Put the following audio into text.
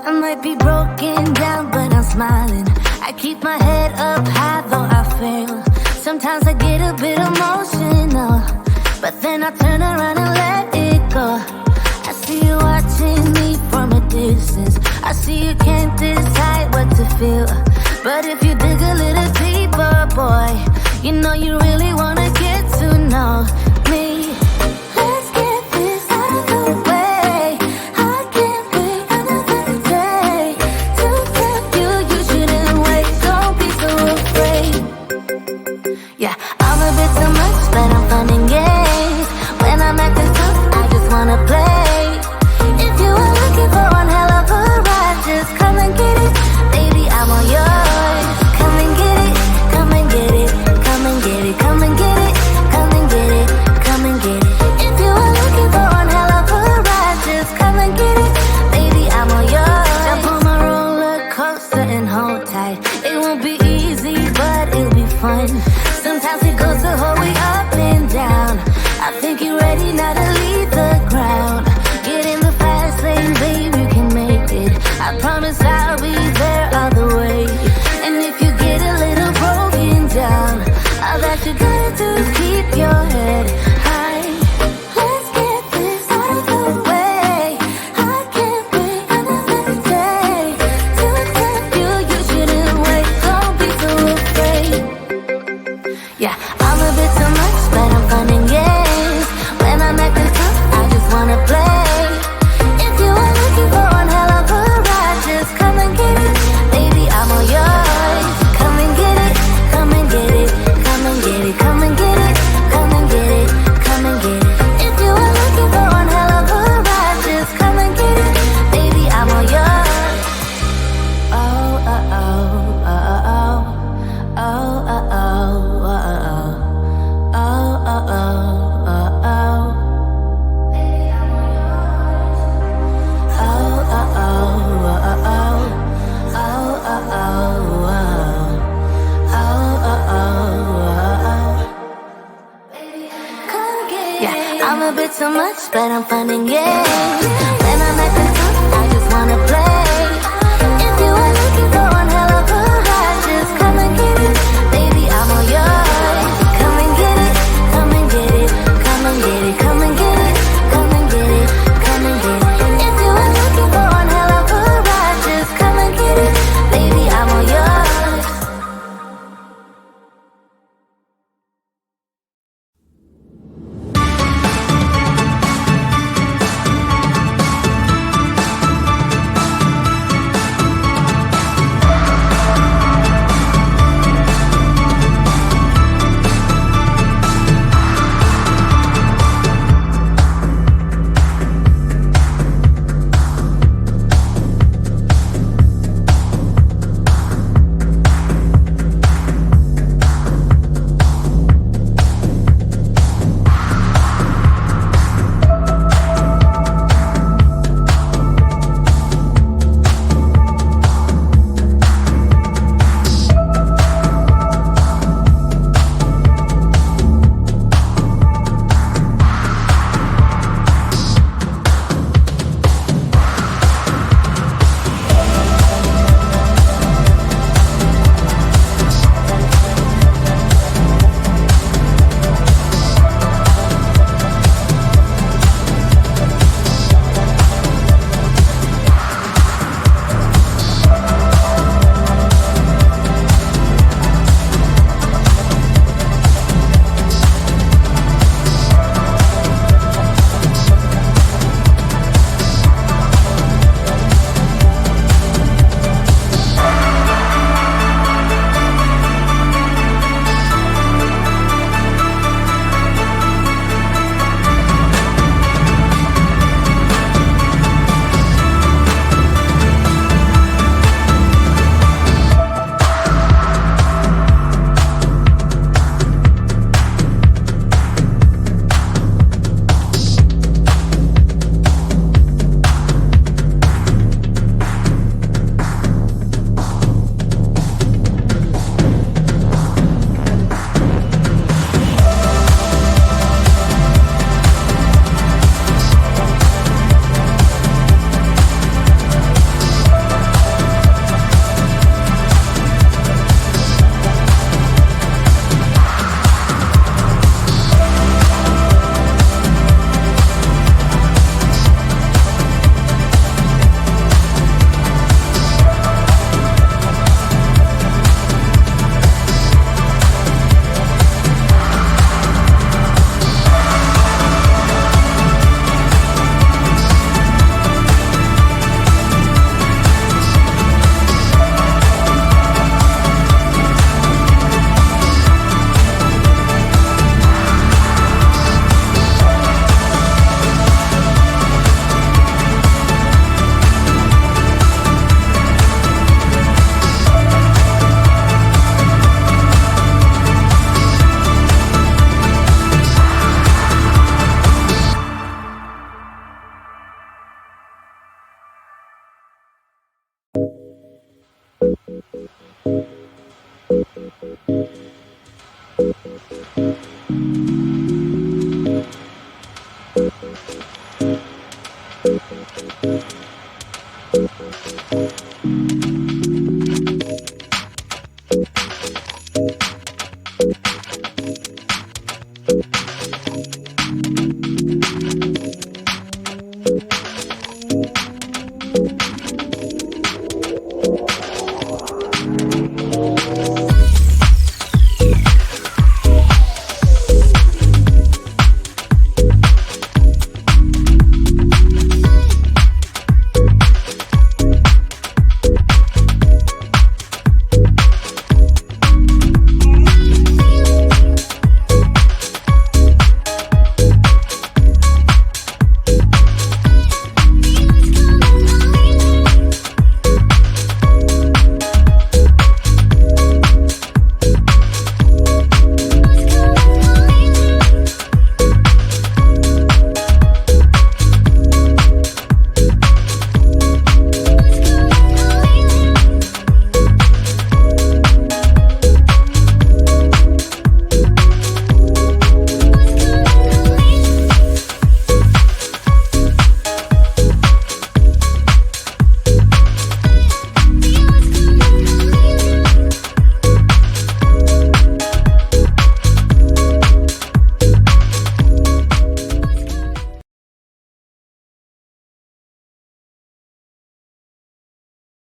I might be broken down, but I'm smiling. I keep my head up high, though I fail. Sometimes I get a bit emotional, but then I turn around and let it go. I see you watching me from a distance. I see you can't decide what to feel, but if you dig a little deeper, boy, you know you really wanna get to know me. Let's get this out of the way. I can't wait another day to tell you you shouldn't wait. won't be easy, but it'll be fun. Sometimes it goes the whole way up and down. I think you're ready now to leave the ground. Get in the fast lane, babe, you can make it. I promise I'll be there all the way. And if you get a little broken down, all that you gotta do is keep your head high. Let's get this out of the way. I can't wait another day to accept you. You shouldn't wait, don't be so afraid. Yeah, I'm a bit too much, but I'm fun and games. When I'm acting tough, I just wanna play. If you are looking for one hell of a ride, just come and get it. Baby, I'm all yours. Come and get it, come and get it, come and get it, come and get it, come and get it, come and get it. If you are looking for one hell of a ride, just come and get it. Baby, I'm all yours. Oh, oh, oh, oh, oh, oh, oh, oh, oh, oh, oh, oh, oh, oh. Baby, I'm all yours. Oh, oh, oh, oh, oh, oh, oh, oh, oh, yeah, I'm a bit too much, but I'm fun and games. When I'm acting tough, I just wanna play.